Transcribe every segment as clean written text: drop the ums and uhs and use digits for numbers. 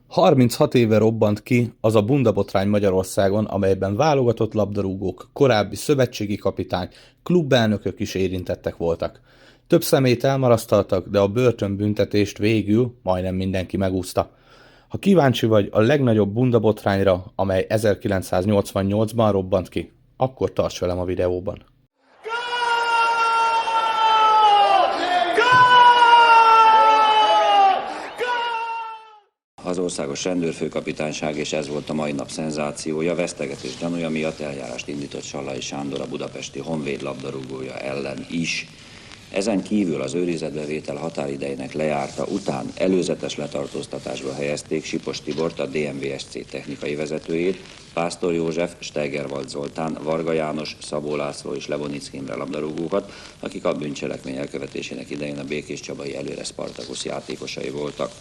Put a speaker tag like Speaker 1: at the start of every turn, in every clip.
Speaker 1: 36 éve robbant ki az a bundabotrány Magyarországon, amelyben válogatott labdarúgók, korábbi szövetségi kapitány, klubelnökök is érintettek voltak. Több személyt elmarasztaltak, de a börtönbüntetést végül majdnem mindenki megúszta. Ha kíváncsi vagy a legnagyobb bundabotrányra, amely 1988-ban robbant ki, akkor tarts velem a videóban.
Speaker 2: Az országos rendőrfőkapitányság, és ez volt a mai nap szenzációja, vesztegetés gyanúja miatt eljárást indított Sallai Sándor, a budapesti Honvéd labdarúgója ellen is. Ezen kívül az őrizetbevétel határidejének lejárta után előzetes letartóztatásba helyezték Sipos Tibort, a DMVSC technikai vezetőjét, Pásztor József, Steigerwald Zoltán, Varga János, Szabó László és Levoniczky Imre labdarúgókat, akik a bűncselekmény elkövetésének idején a Békés Csabai Előre Spartacus játékosai voltak.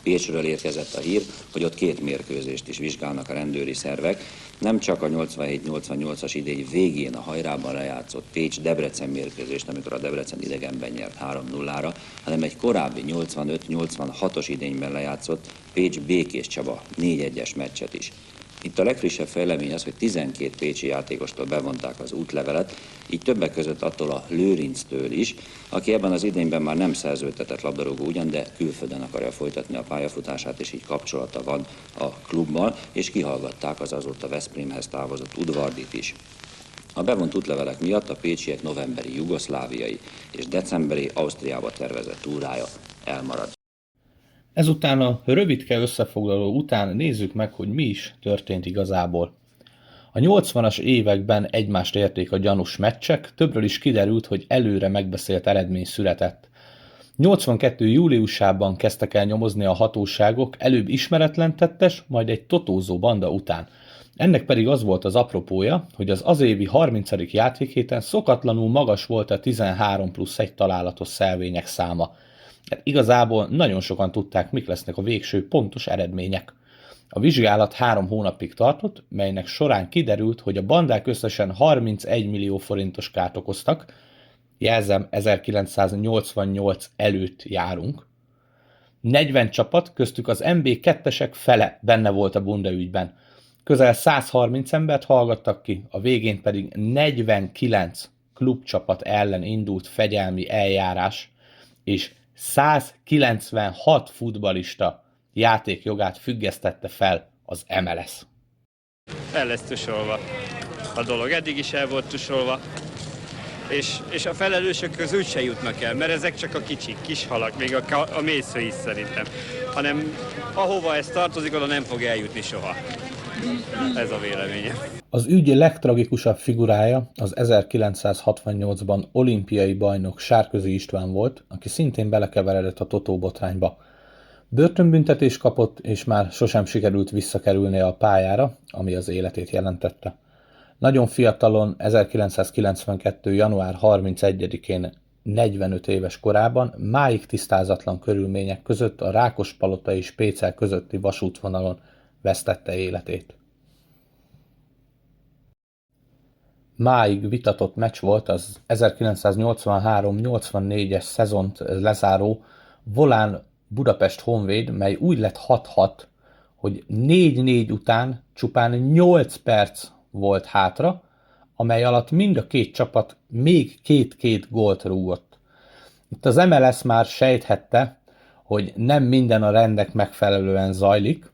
Speaker 2: Pécsről érkezett a hír, hogy ott 2 mérkőzést is vizsgálnak a rendőri szervek. Nem csak a 87-88-as idény végén a Hajrában lejátszott Pécs-Debrecen mérkőzést, amikor a Debrecen idegenben nyert 3-0-ra, hanem egy korábbi 85-86-os idényben lejátszott Pécs-Békés Csaba 4-1-es meccset is. Itt a legfrissebb fejlemény az, hogy 12 pécsi játékostól bevonták az útlevelet, így többek között attól a Lőrinctől is, aki ebben az idényben már nem szerződtetett labdarúgó ugyan, de külföldön akarja folytatni a pályafutását, és így kapcsolata van a klubban, és kihallgatták az azóta Veszprémhez távozott Udvardit is. A bevont útlevelek miatt a pécsiek novemberi jugoszláviai és decemberi Ausztriába tervezett túrája elmarad.
Speaker 1: Ezután a rövidke összefoglaló után nézzük meg, hogy mi is történt igazából. A 80-as években egymást érték a gyanús meccsek, többről is kiderült, hogy előre megbeszélt eredmény született. 82. júliusában kezdtek el nyomozni a hatóságok, előbb ismeretlen tettes, majd egy totózó banda után. Ennek pedig az volt az apropója, hogy az azévi 30. játékhéten szokatlanul magas volt a 13+1 találatos szelvények száma. Igazából nagyon sokan tudták, mik lesznek a végső pontos eredmények. A vizsgálat 3 hónapig tartott, melynek során kiderült, hogy a bandák összesen 31 millió forintos kárt okoztak, jelzem 1988 előtt járunk. 40 csapat, köztük az MB2-esek fele benne volt a bunda ügyben. Közel 130 embert hallgattak ki, a végén pedig 49 klubcsapat ellen indult fegyelmi eljárás, és 196 futballista játékjogát függesztette fel az MLS.
Speaker 3: El lesz tusolva. A dolog eddig is el volt tusolva, és a felelősök közül se jutnak el, mert ezek csak a kicsik, kis halak, még a mésző is szerintem. Hanem ahova ez tartozik, oda nem fog eljutni soha. Ez a véleményem.
Speaker 1: Az ügy legtragikusabb figurája az 1968-ban olimpiai bajnok Sárközi István volt, aki szintén belekeveredett a Totó botrányba. Börtönbüntetés kapott, és már sosem sikerült visszakerülnie a pályára, ami az életét jelentette. Nagyon fiatalon, 1992. január 31-én 45 éves korában máig tisztázatlan körülmények között a Rákospalota és Pécel közötti vasútvonalon vesztette életét. Máig vitatott meccs volt az 1983-84-es szezont lezáró Volán Budapest Honvéd, mely úgy lett 6-6, hogy 4-4 után csupán 8 perc volt hátra, amely alatt mind a 2 csapat még 2-2 gólt rúgott. Itt az MLS már sejthette, hogy nem minden a rendek megfelelően zajlik,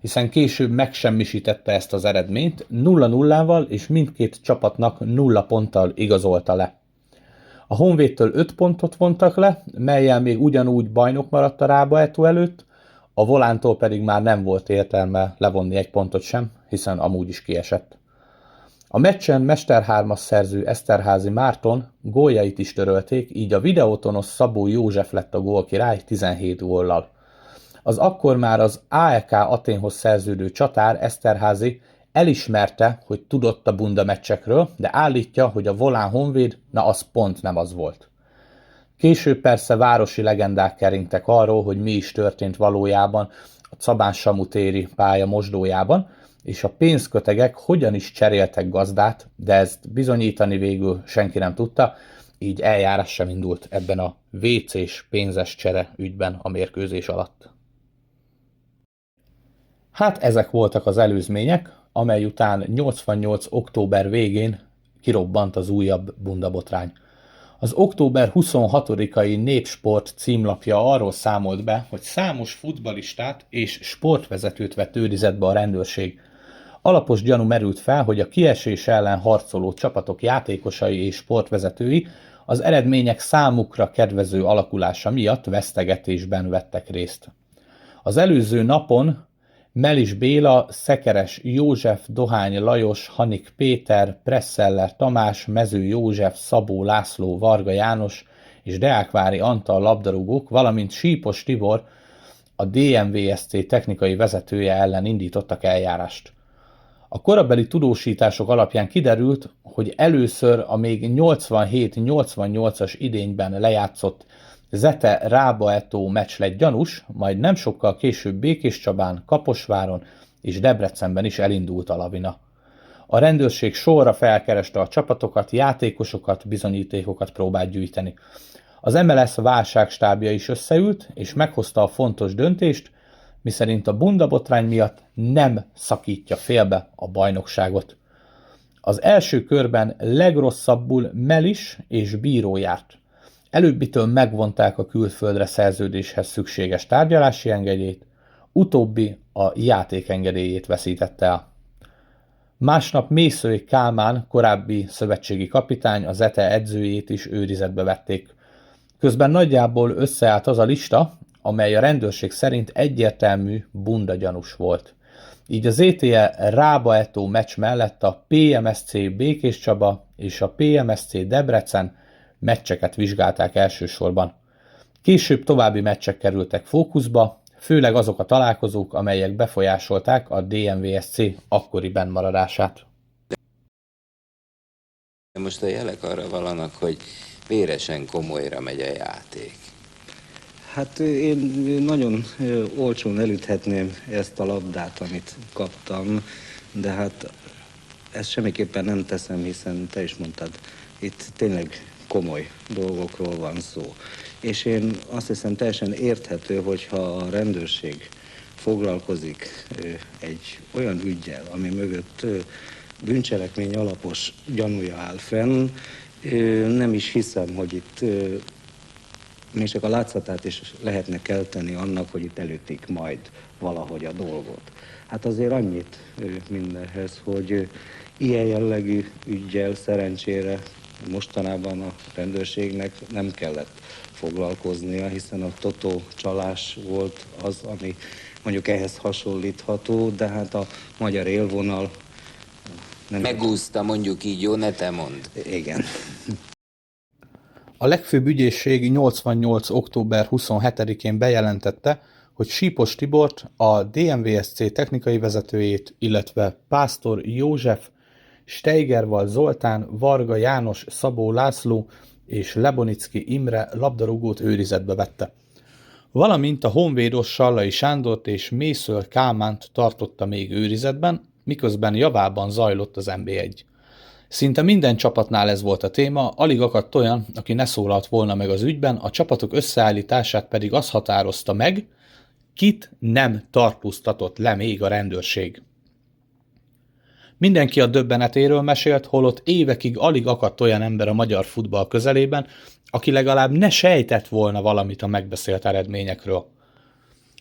Speaker 1: hiszen később megsemmisítette ezt az eredményt, 0-0-val és mindkét csapatnak 0 ponttal igazolta le. A Honvédtől 5 pontot vontak le, mellyel még ugyanúgy bajnok maradt a Rába Eto előtt, a Volántól pedig már nem volt értelme levonni 1 pontot sem, hiszen amúgy is kiesett. A meccsen mesterhármas szerző Eszterházy Márton góljait is törölték, így a videótonos Szabó József lett a gólkirály 17 góllal. Az akkor már az AEK Athénhoz szerződő csatár Eszterházy elismerte, hogy tudott a bunda meccsekről, de állítja, hogy a Volán Honvéd, na az pont nem az volt. Később persze városi legendák keringtek arról, hogy mi is történt valójában a Cabán-Samu téri pálya mosdójában, és a pénzkötegek hogyan is cseréltek gazdát, de ezt bizonyítani végül senki nem tudta, így eljárás sem indult ebben a WC-s pénzes csere ügyben a mérkőzés alatt. Hát ezek voltak az előzmények, amely után 88. október végén kirobbant az újabb bundabotrány. Az október 26-ai Népsport címlapja arról számolt be, hogy számos futballistát és sportvezetőt vett őrizetbe a rendőrség. Alapos gyanú merült fel, hogy a kiesés ellen harcoló csapatok játékosai és sportvezetői az eredmények számukra kedvező alakulása miatt vesztegetésben vettek részt. Az előző napon Melis Béla, Szekeres József, Dohány Lajos, Hanik Péter, Presszeller Tamás, Mező József, Szabó László, Varga János és Deákvári Antal labdarúgók, valamint Sípos Tibor, a DMVSC technikai vezetője ellen indítottak eljárást. A korabeli tudósítások alapján kiderült, hogy először a még 87-88-as idényben lejátszott Zete Rába-Etó meccs lett gyanús, majd nem sokkal később Békéscsabán, Kaposváron és Debrecenben is elindult a lavina. A rendőrség sorra felkereste a csapatokat, játékosokat, bizonyítékokat próbált gyűjteni. Az MLS válságstábja is összeült, és meghozta a fontos döntést, miszerint a bundabotrány miatt nem szakítja félbe a bajnokságot. Az első körben legrosszabbul Melis és bíró járt. Előbbitől megvonták a külföldre szerződéshez szükséges tárgyalási engedélyt, utóbbi a játékengedélyét veszítette el. Másnap Mészöly Kálmán, korábbi szövetségi kapitány, az ETE edzőjét is őrizetbe vették. Közben nagyjából összeállt az a lista, amely a rendőrség szerint egyértelmű bundagyanús volt. Így az ETE Rába-Etó meccs mellett a PMSC Békéscsaba és a PMSC Debrecen meccseket vizsgálták elsősorban. Később további meccsek kerültek fókuszba, főleg azok a találkozók, amelyek befolyásolták a DMVSC akkori bennmaradását.
Speaker 4: Most a jelek arra valanak, hogy véresen komolyra megy a játék.
Speaker 5: Hát én nagyon olcsón elüthetném ezt a labdát, amit kaptam, de hát ezt semmiképpen nem teszem, hiszen te is mondtad, itt tényleg komoly dolgokról van szó. És én azt hiszem teljesen érthető, hogyha a rendőrség foglalkozik egy olyan üggyel, ami mögött bűncselekmény alapos gyanúja áll fenn, nem is hiszem, hogy itt még csak a látszatát is lehetne kelteni annak, hogy itt elütik majd valahogy a dolgot. Hát azért annyit mindenhez, hogy ilyen jellegű üggyel szerencsére mostanában a rendőrségnek nem kellett foglalkoznia, hiszen a totó csalás volt az, ami mondjuk ehhez hasonlítható, de hát a magyar élvonal nem...
Speaker 4: Megúszta, mondjuk így, jó, ne te mondd.
Speaker 5: Igen.
Speaker 1: A legfőbb ügyészség 88. október 27-én bejelentette, hogy Sípos Tibort, a DMVSC technikai vezetőjét, illetve Pásztor József, Steigerwald Zoltán, Varga János, Szabó László és Lebonicki Imre labdarúgót őrizetbe vette. Valamint a honvédos Sallai Sándort és Mészöly Kálmánt tartotta még őrizetben, miközben javában zajlott az NB1. Szinte minden csapatnál ez volt a téma, alig akadt olyan, aki ne szólalt volna meg az ügyben, a csapatok összeállítását pedig az határozta meg, kit nem tartóztatott le még a rendőrség. Mindenki a döbbenetéről mesélt, holott évekig alig akadt olyan ember a magyar futball közelében, aki legalább ne sejtett volna valamit a megbeszélt eredményekről.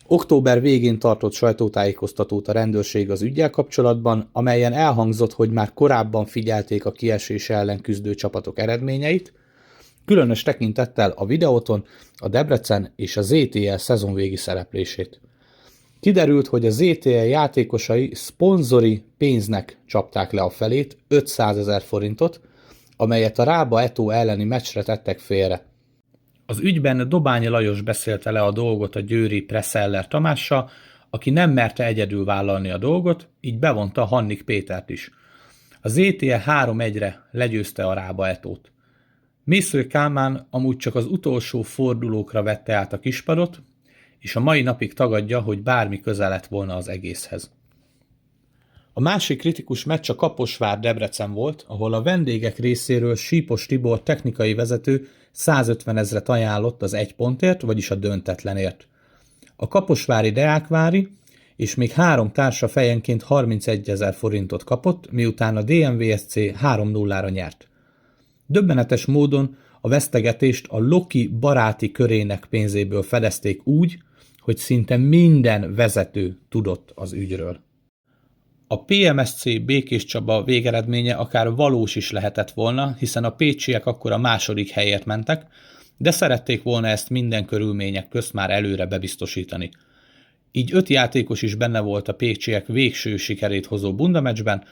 Speaker 1: Október végén tartott sajtótájékoztatót a rendőrség az üggyel kapcsolatban, amelyen elhangzott, hogy már korábban figyelték a kiesés ellen küzdő csapatok eredményeit, különös tekintettel a videóton a Debrecen és a ZTL szezonvégi szereplését. Kiderült, hogy a ZTL játékosai szponzori pénznek csapták le a felét, 500 000 forintot, amelyet a Rába-Etó elleni meccsre tettek félre. Az ügyben Dobányi Lajos beszélte le a dolgot a győri Presszeller Tamással, aki nem merte egyedül vállalni a dolgot, így bevonta Hannik Pétert is. A ZTL 3-1-re legyőzte a Rába-Etót. Mészöly Kálmán amúgy csak az utolsó fordulókra vette át a kispadot, és a mai napig tagadja, hogy bármi köze lett volna az egészhez. A másik kritikus meccs a Kaposvár-Debrecen volt, ahol a vendégek részéről Sípos Tibor technikai vezető 150 000-et ajánlott az 1 pontért, vagyis a döntetlenért. A kaposvári Deákvári és még 3 társa fejenként 31 000 forintot kapott, miután a DMVSC 3-0-ra nyert. Döbbenetes módon a vesztegetést a Loki baráti körének pénzéből fedezték úgy, hogy szinte minden vezető tudott az ügyről. A PMSC Békés Csaba végeredménye akár valós is lehetett volna, hiszen a pécsiek akkor a második helyért mentek, de szerették volna ezt minden körülmények közt már előre bebiztosítani. Így 5 játékos is benne volt a pécsiek végső sikerét hozó bundameccsben,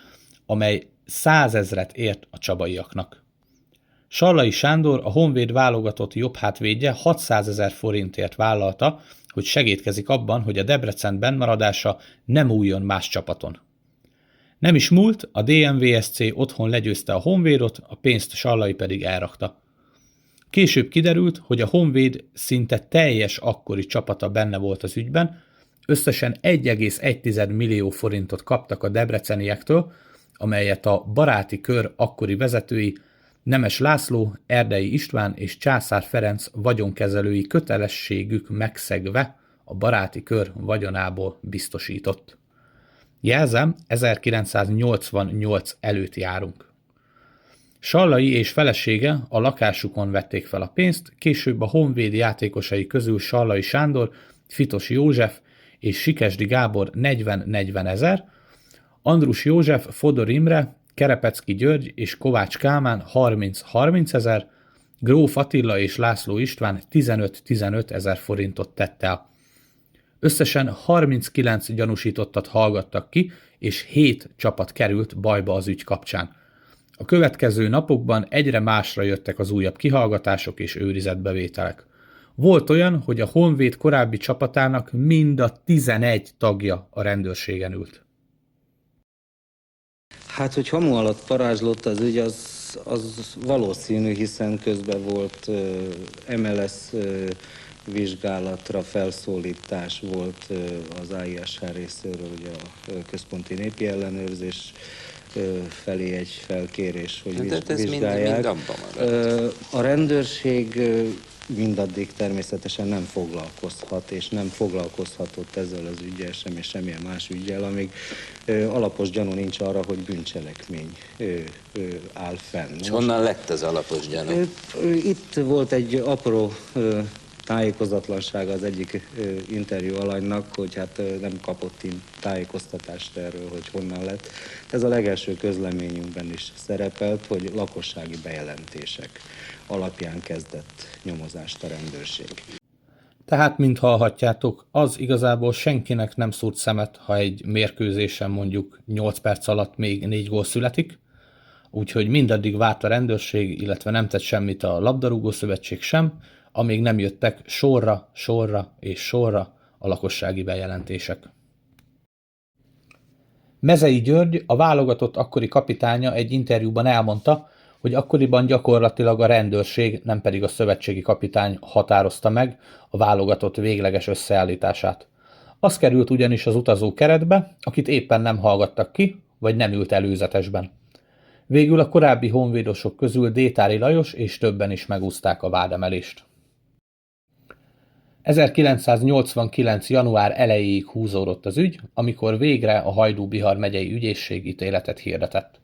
Speaker 1: amely 100 000-et ért a csabaiaknak. Sallai Sándor, a Honvéd válogatott jobbhátvédje 600 000 forintért vállalta, hogy segítkezik abban, hogy a Debrecen bennmaradása nem újjon más csapaton. Nem is múlt, a DMVSC otthon legyőzte a Honvédot, a pénzt Sallai pedig elrakta. Később kiderült, hogy a Honvéd szinte teljes akkori csapata benne volt az ügyben, összesen 1,1 millió forintot kaptak a debreceniektől, amelyet a baráti kör akkori vezetői Nemes László, Erdei István és Császár Ferenc vagyonkezelői kötelességük megszegve a baráti kör vagyonából biztosított. Jelzem, 1988 előtt járunk. Sallai és felesége a lakásukon vették fel a pénzt, később a Honvéd játékosai közül Sallai Sándor, Fitos József és Sikesdi Gábor 40-40 000, Andrus József, Fodor Imre, Kerepecki György és Kovács Kálmán 30-30 000, Gróf Attila és László István 15-15 000 forintot tett el. Összesen 39 gyanúsítottat hallgattak ki, és 7 csapat került bajba az ügy kapcsán. A következő napokban egyre másra jöttek az újabb kihallgatások és őrizetbevételek. Volt olyan, hogy a Honvéd korábbi csapatának mind a 11 tagja a rendőrségen ült.
Speaker 5: Hát, hogy hamu alatt parázslott az ügy, az valószínű, hiszen közben volt MLS vizsgálatra felszólítás, volt az AISH részéről, ugye a Központi Népi Ellenőrzés felé egy felkérés, hogy vizsgálják.
Speaker 4: Mind abban maradt.
Speaker 5: A rendőrség mindaddig természetesen nem foglalkozhat, és nem foglalkozhatott ezzel az üggyel sem, és semmilyen más üggyel, amíg alapos gyanú nincs arra, hogy bűncselekmény áll fenn.
Speaker 4: És honnan lett az alapos gyanú?
Speaker 5: Itt volt egy apró tájékozatlansága az egyik interjú alanynak, hogy hát nem kapott tájékoztatást erről, hogy honnan lett. Ez a legelső közleményünkben is szerepelt, hogy lakossági bejelentések alapján kezdett nyomozást a rendőrség.
Speaker 1: Tehát, mint hallhatjátok, az igazából senkinek nem szúrt szemet, ha egy mérkőzésen mondjuk 8 perc alatt még 4 gól születik, úgyhogy mindaddig várt a rendőrség, illetve nem tett semmit a labdarúgó szövetség sem, amíg nem jöttek sorra a lakossági bejelentések. Mezei György, a válogatott akkori kapitánya egy interjúban elmondta, hogy akkoriban gyakorlatilag a rendőrség, nem pedig a szövetségi kapitány határozta meg a válogatott végleges összeállítását. Az került ugyanis az utazó keretbe, akit éppen nem hallgattak ki, vagy nem ült előzetesben. Végül a korábbi honvédosok közül Détári Lajos és többen is megúszták a vádemelést. 1989. január elejéig húzódott az ügy, amikor végre a Hajdú-Bihar megyei ügyészség ítéletet hirdetett.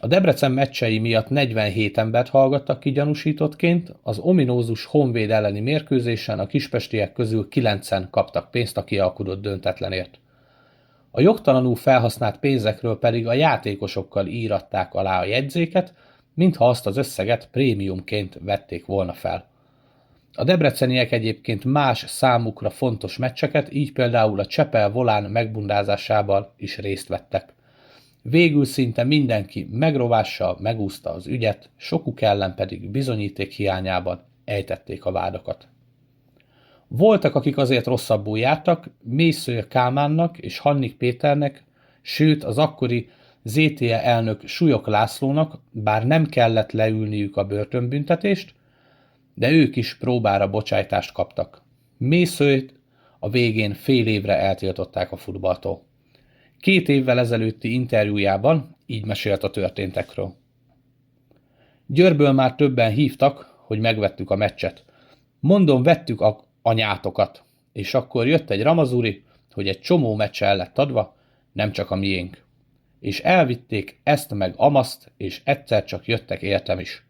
Speaker 1: A Debrecen meccsei miatt 47 embert hallgattak ki gyanúsítottként, az ominózus Honvéd elleni mérkőzésen a kispestiek közül 9-en kaptak pénzt a kialkudott döntetlenért. A jogtalanul felhasznált pénzekről pedig a játékosokkal íratták alá a jegyzéket, mintha azt az összeget prémiumként vették volna fel. A debreceniek egyébként más számukra fontos meccseket, így például a Csepel-Volán megbundázásával is részt vettek. Végül szinte mindenki megrovással megúszta az ügyet, sokuk ellen pedig bizonyíték hiányában ejtették a vádakat. Voltak, akik azért rosszabbul jártak, Mészőr Kálmánnak és Hannik Péternek, sőt az akkori ZTE elnök Súlyok Lászlónak, bár nem kellett leülniük a börtönbüntetést, de ők is próbára bocsájtást kaptak. Mészőrt a végén fél évre eltiltották a futballtól. 2 évvel ezelőtti interjújában így mesélt a történtekről. Győrből már többen hívtak, hogy megvettük a meccset. Mondom, vettük a anyátokat. És akkor jött egy ramazuri, hogy egy csomó meccse el lett adva, nem csak a miénk. És elvitték ezt meg amaszt, és egyszer csak jöttek értem is.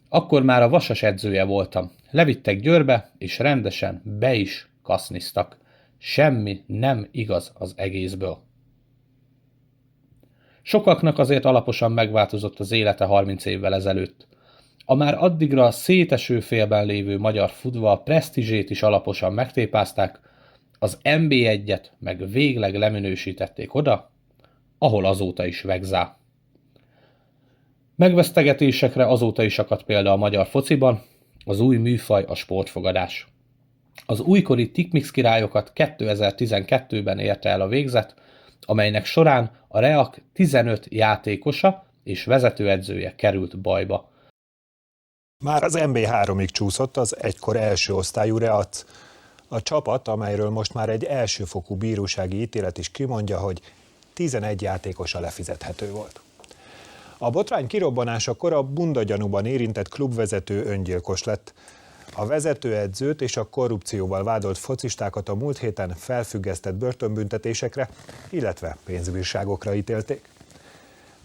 Speaker 1: Akkor már a Vasas edzője voltam. Levittek Győrbe, és rendesen be is kaszniztak. Semmi nem igaz az egészből. Sokaknak azért alaposan megváltozott az élete 30 évvel ezelőtt. A már addigra széteső félben lévő magyar futball presztízsét is alaposan megtépázták, az NB1-et meg végleg leminősítették oda, ahol azóta is vegzál. Megvesztegetésekre azóta is akadt példa a magyar fociban, az új műfaj a sportfogadás. Az újkori Tikmix királyokat 2012-ben érte el a végzet, amelynek során a Reak 15 játékosa és vezetőedzője került bajba.
Speaker 6: Már az NB3-ig csúszott az egykor első osztályú Reac. A csapat, amelyről most már egy elsőfokú bírósági ítélet is kimondja, hogy 11 játékosa lefizethető volt. A botrány kirobbanásakor a bundagyanúban érintett klubvezető öngyilkos lett. A vezetőedzőt és a korrupcióval vádolt focistákat a múlt héten felfüggesztett börtönbüntetésekre, illetve pénzbírságokra ítélték.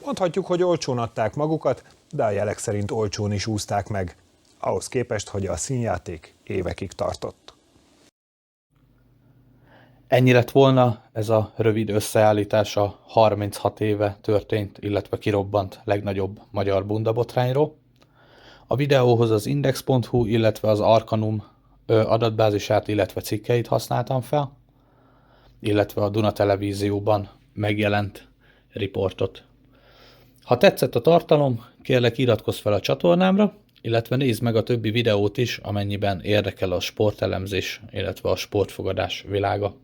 Speaker 6: Mondhatjuk, hogy olcsón adták magukat, de a jelek szerint olcsón is úszták meg, ahhoz képest, hogy a színjáték évekig tartott.
Speaker 1: Ennyi lett volna ez a rövid összeállítás a 36 éve történt, illetve kirobbant legnagyobb magyar bundabotrányról. A videóhoz az index.hu, illetve az Arcanum adatbázisát, illetve cikkeit használtam fel, illetve a Duna Televízióban megjelent riportot. Ha tetszett a tartalom, kérlek iratkozz fel a csatornámra, illetve nézd meg a többi videót is, amennyiben érdekel a sportelemzés, illetve a sportfogadás világa.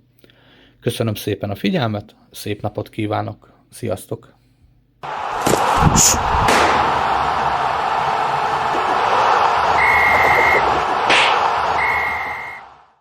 Speaker 1: Köszönöm szépen a figyelmet, szép napot kívánok, sziasztok!